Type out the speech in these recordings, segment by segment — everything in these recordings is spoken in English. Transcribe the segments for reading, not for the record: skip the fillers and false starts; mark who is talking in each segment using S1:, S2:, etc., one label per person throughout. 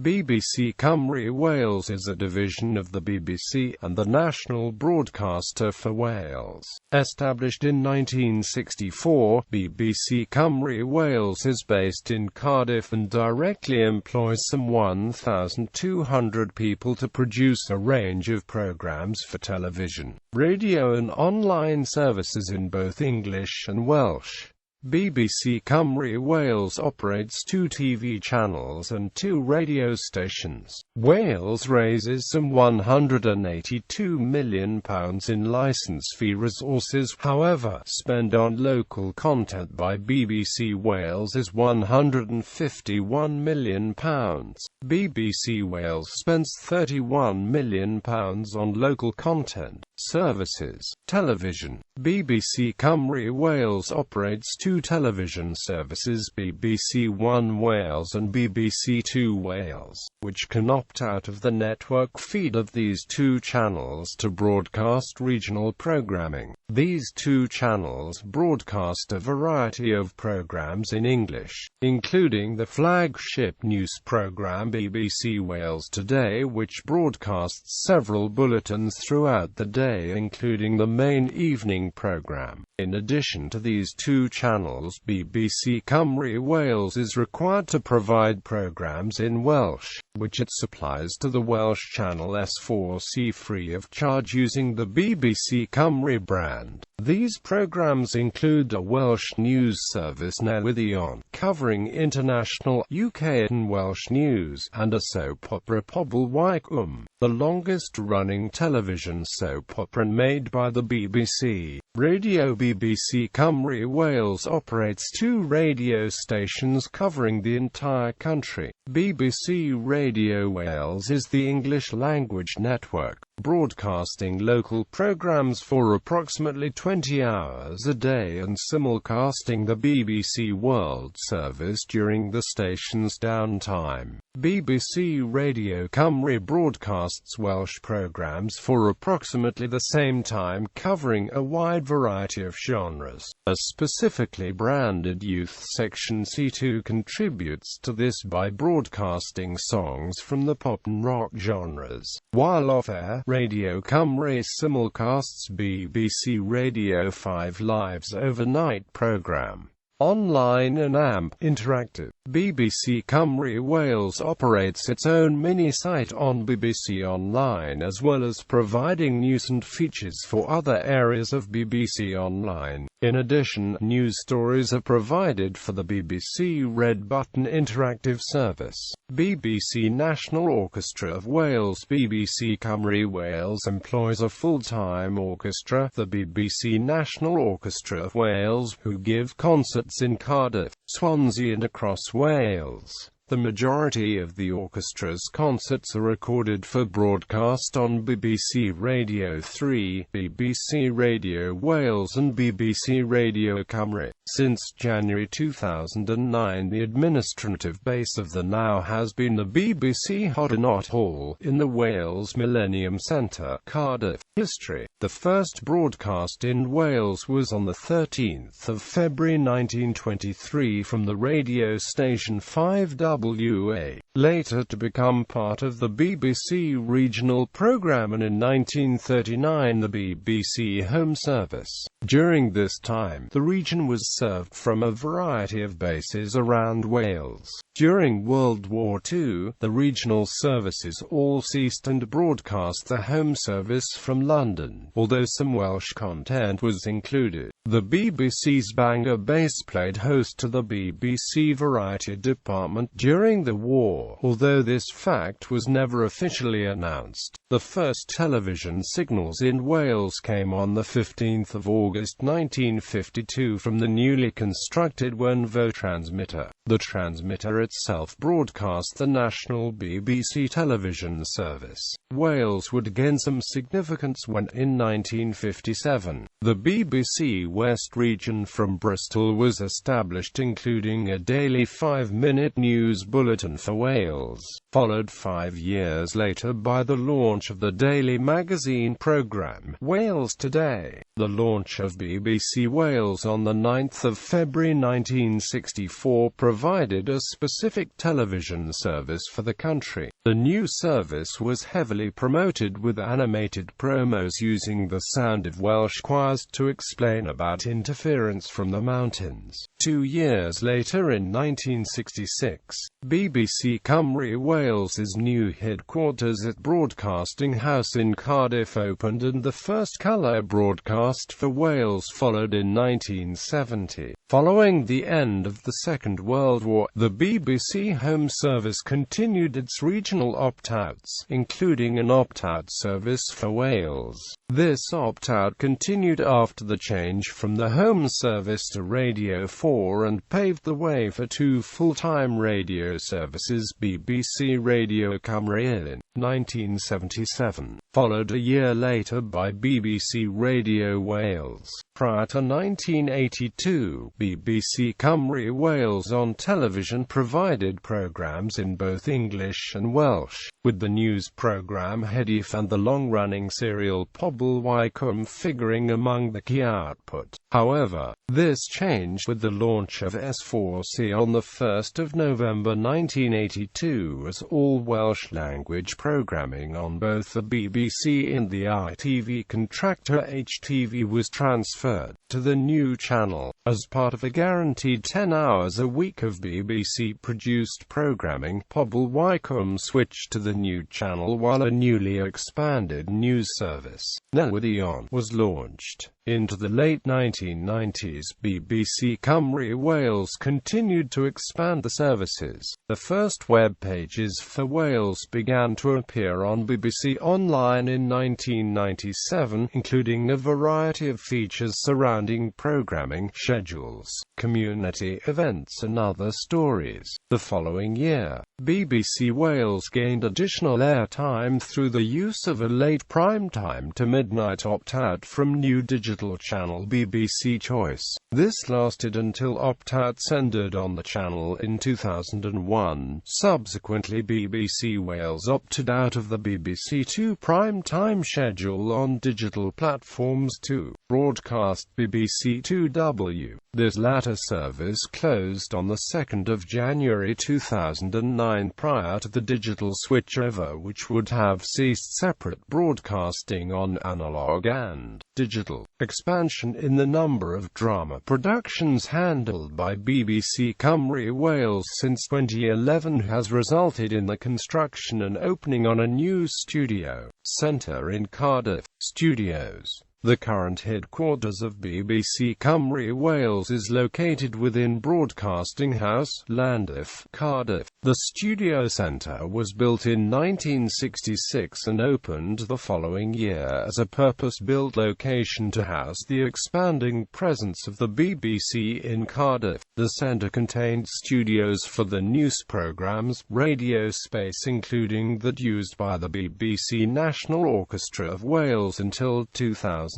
S1: BBC Cymru Wales is a division of the BBC and the national broadcaster for Wales. Established in 1964, BBC Cymru Wales is based in Cardiff and directly employs some 1,200 people to produce a range of programmes for television, radio and online services in both English and Welsh. BBC Cymru Wales operates 2 TV channels and 2 radio stations. Wales raises some £182 million in licence fee resources, however, spend on local content by BBC Wales is £151 million. BBC Wales spends £31 million on local content, services, television. BBC Cymru Wales operates 2 television services, BBC One Wales and BBC Two Wales, which can opt out of the network feed of these 2 channels to broadcast regional programming. These 2 channels broadcast a variety of programs in English, including the flagship news program BBC Wales Today, which broadcasts several bulletins throughout the day, including the main evening program. In addition to these 2 channels, BBC Cymru Wales is required to provide programs in Welsh, which it supplies to the Welsh channel S4C free of charge using the BBC Cymru brand. These programs include a Welsh news service Newyddion, covering international, UK and Welsh news, and a soap opera Pobl Wycombe, the longest-running television soap opera made by the BBC. Radio. BBC Cymru Wales operates 2 radio stations covering the entire country. BBC Radio Wales is the English-language network, broadcasting local programmes for approximately 20 hours a day and simulcasting the BBC World Service during the station's downtime. BBC Radio Cymru broadcasts Welsh programmes for approximately the same time, covering a wide variety of genres. A specifically branded youth section C2 contributes to this by broadcasting songs from the pop and rock genres. While off-air, Radio Cymru simulcasts BBC Radio 5 Live's overnight programme. Online and AMP Interactive. BBC Cymru Wales operates its own mini-site on BBC Online, as well as providing news and features for other areas of BBC Online. In addition, news stories are provided for the BBC Red Button interactive service. BBC National Orchestra of Wales. BBC Cymru Wales employs a full-time orchestra, the BBC National Orchestra of Wales, who give concerts in Cardiff, Swansea and across Wales. The majority of the orchestra's concerts are recorded for broadcast on BBC Radio 3, BBC Radio Wales and BBC Radio Cymru. Since January 2009, the administrative base of the now has been the BBC Hodernot Hall, in the Wales Millennium Centre, Cardiff. History. The first broadcast in Wales was on the 13th of February 1923 from the radio station 5WA, later to become part of the BBC regional programme, and in 1939 the BBC Home Service. During this time, the region was served from a variety of bases around Wales. During World War II, the regional services all ceased and broadcast the Home Service from London, although some Welsh content was included. The BBC's Bangor base played host to the BBC Variety department during the war, although this fact was never officially announced. The first television signals in Wales came on the 15th of August 1952 from the newly constructed Wenvo transmitter. The transmitter itself broadcast the national BBC television service. Wales would gain some significance when, in 1957, the BBC West region from Bristol was established, including a daily 5-minute news bulletin for Wales, followed 5 years later by the launch of the daily magazine programme, Wales Today. The launch of BBC Wales on the 9th of February 1964 provided provided a specific television service for the country. The new service was heavily promoted with animated promos using the sound of Welsh choirs to explain about interference from the mountains. 2 years later, in 1966, BBC Cymru Wales's new headquarters at Broadcasting House in Cardiff opened, and the first colour broadcast for Wales followed in 1970. Following the end of the Second World War, the BBC Home Service continued its regional opt-outs, including an opt-out service for Wales. This opt-out continued after the change from the Home Service to Radio 4 and paved the way for 2 full-time radio services, BBC Radio Cymru in 1977, followed a year later by BBC Radio Wales. Prior to 1982, BBC Cymru Wales on television provided programmes in both English and Welsh, with the news programme Heddiff and the long-running serial Pobl Wycombe figuring among the key output. However, this changed with the launch of S4C on the 1st of November 1982, as all Welsh-language programming on both the BBC and the ITV contractor HTV was transferred to the new channel. As part of a guaranteed 10 hours a week of BBC-produced programming, Pobl Wycombe switched to the new channel while a newly expanded news service, Newyddion, was launched. Into the late 1990s, BBC Cymru Wales continued to expand the services. The first web pages for Wales began to appear on BBC Online in 1997, including a variety of features surrounding programming, schedules, community events and other stories. The following year, BBC Wales gained additional airtime through the use of a late prime-time to midnight opt-out from new digital channel BBC Choice. This lasted until opt-outs ended on the channel in 2001. Subsequently, BBC Wales opted out of the BBC Two prime-time schedule on digital platforms to broadcast BBC 2W. This latter service closed on the 2nd of January 2009 prior to the digital switchover, which would have ceased separate broadcasting on analog and digital. Expansion in the number of drama productions handled by BBC Cymru Wales since 2011 has resulted in the construction and opening on a new studio centre in Cardiff. Studios. The current headquarters of BBC Cymru Wales is located within Broadcasting House, Llandaff, Cardiff. The studio centre was built in 1966 and opened the following year as a purpose-built location to house the expanding presence of the BBC in Cardiff. The centre contained studios for the news programmes, radio space including that used by the BBC National Orchestra of Wales until 2009,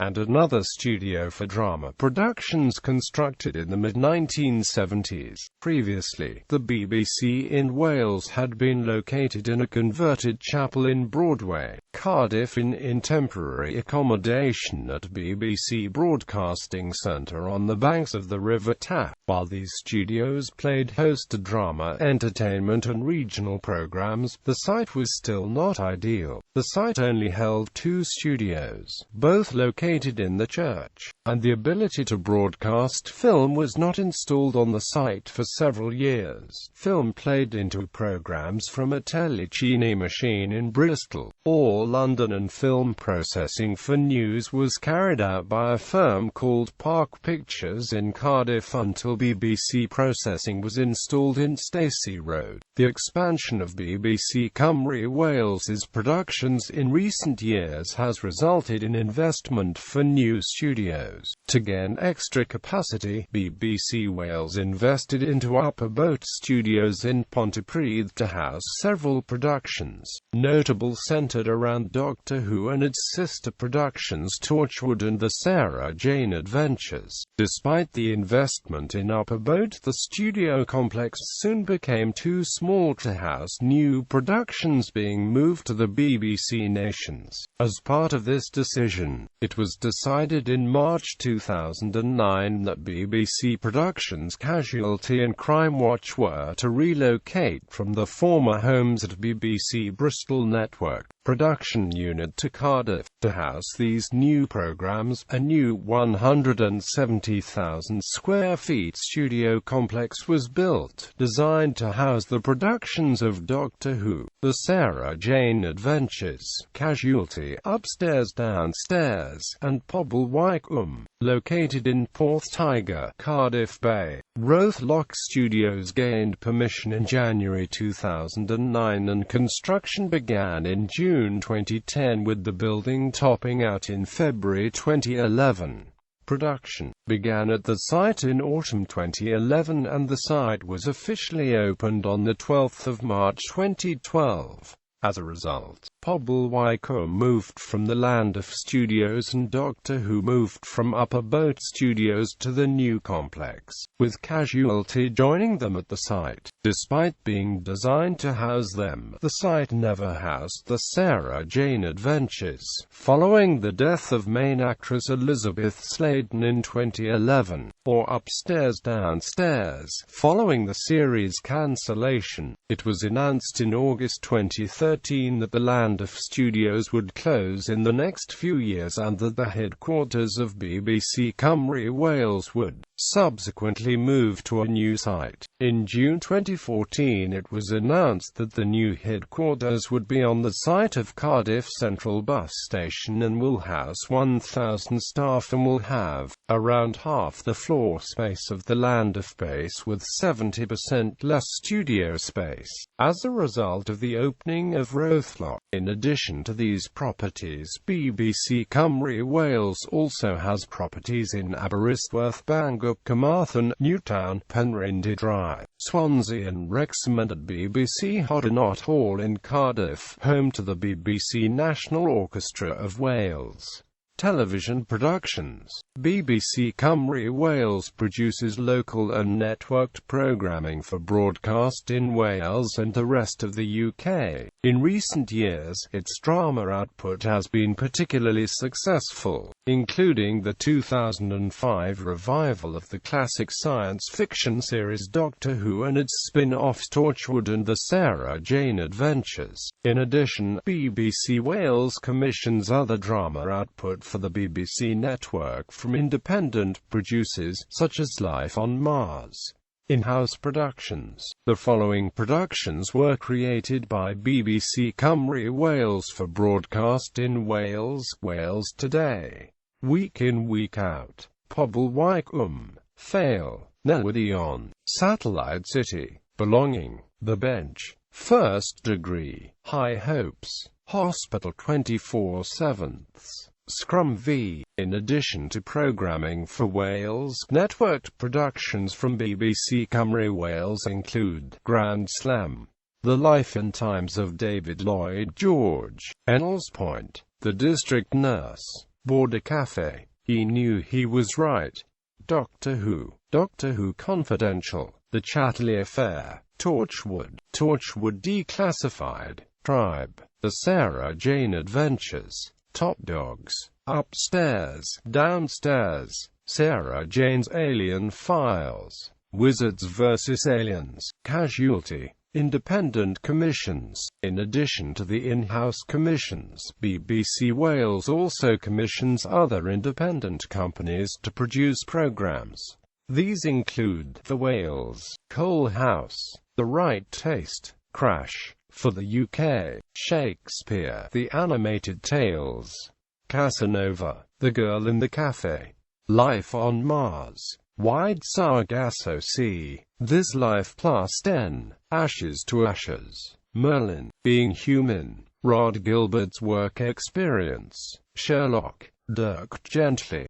S1: and another studio for drama productions constructed in the mid-1970s. Previously, the BBC in Wales had been located in a converted chapel in Broadway, Cardiff in temporary accommodation at BBC Broadcasting Centre on the banks of the River Taff. While these studios played host to drama, entertainment and regional programmes, the site was still not ideal. The site only held 2 studios, both located in the church, and the ability to broadcast film was not installed on the site for several years. Film played into programmes from a telecine machine in Bristol or London, and film processing for news was carried out by a firm called Park Pictures in Cardiff until BBC processing was installed in Stacey Road. The expansion of BBC Cymru Wales's productions in recent years has resulted in investment for new studios. To gain extra capacity, BBC Wales invested into Upper Boat Studios in Pontypridd to house several productions, notable centred around Doctor Who and its sister productions Torchwood and the Sarah Jane Adventures. Despite the investment in Upper Boat, the studio complex soon became too small to house new productions, being moved to the BBC Nations. As part of this decision, it was decided in March March 2009 that BBC Productions Casualty and Crime Watch were to relocate from the former homes at BBC Bristol Network production unit to Cardiff. To house these new programmes, a new 170,000 square feet studio complex was built, designed to house the productions of Doctor Who, The Sarah Jane Adventures, Casualty, Upstairs Downstairs, and Pobl Wycombe. Located in Porth Tiger, Cardiff Bay, Rothlock Studios gained permission in January 2009 and construction began in June 2010, with the building topping out in February 2011. Production began at the site in autumn 2011 and the site was officially opened on the 12th of March 2012. As a result, Pobl Wycombe moved from the Land of Studios and Doctor Who moved from Upper Boat Studios to the new complex, with Casualty joining them at the site. Despite being designed to house them, the site never housed The Sarah Jane Adventures, following the death of main actress Elizabeth Sladen in 2011, or Upstairs Downstairs, following the series cancellation. It was announced in August 2013 that the Land of Studios would close in the next few years and that the headquarters of BBC Cymru Wales would subsequently move to a new site. In June 2014 it was announced that the new headquarters would be on the site of Cardiff Central Bus Station and will house 1,000 staff and will have around half the floor space of the Land of Base with 70% less studio space, as a result of the opening of Rothlock. In addition to these properties, BBC Cymru Wales also has properties in Aberystwyth, Bangor, Carmarthen, Newtown, Penrhyn-Dry, Swansea and Wrexham, and at BBC Hodernot Hall in Cardiff, home to the BBC National Orchestra of Wales. Television productions. BBC Cymru Wales produces local and networked programming for broadcast in Wales and the rest of the UK. In recent years, its drama output has been particularly successful, including the 2005 revival of the classic science fiction series Doctor Who and its spin-offs Torchwood and The Sarah Jane Adventures. In addition, BBC Wales commissions other drama output for the BBC network from independent producers, such as Life on Mars. In-house productions. The following productions were created by BBC Cymru Wales for broadcast in Wales: Wales Today, Week In Week Out, Pobl Wycombe, Fail, Newyddion, Satellite City, Belonging, The Bench, First Degree, High Hopes, Hospital 24/7, Scrum V. In addition to programming for Wales, networked productions from BBC Cymru Wales include Grand Slam, The Life and Times of David Lloyd George, Ennals Point, The District Nurse, Border Cafe, He Knew He Was Right, Doctor Who Confidential, The Chatterley Affair, Torchwood Declassified, Tribe, The Sarah Jane Adventures, Top Dogs, Upstairs, Downstairs, Sarah Jane's Alien Files, Wizards vs. Aliens, Casualty. Independent commissions. In addition to the in-house commissions, BBC Wales also commissions other independent companies to produce programmes. These include The Wales, Coal House, The Right Taste, Crash, for the UK, Shakespeare, The Animated Tales, Casanova, The Girl in the Cafe, Life on Mars, Wide Sargasso Sea, This Life Plus 10, Ashes to Ashes, Merlin, Being Human, Rod Gilbert's Work Experience, Sherlock, Dirk Gently.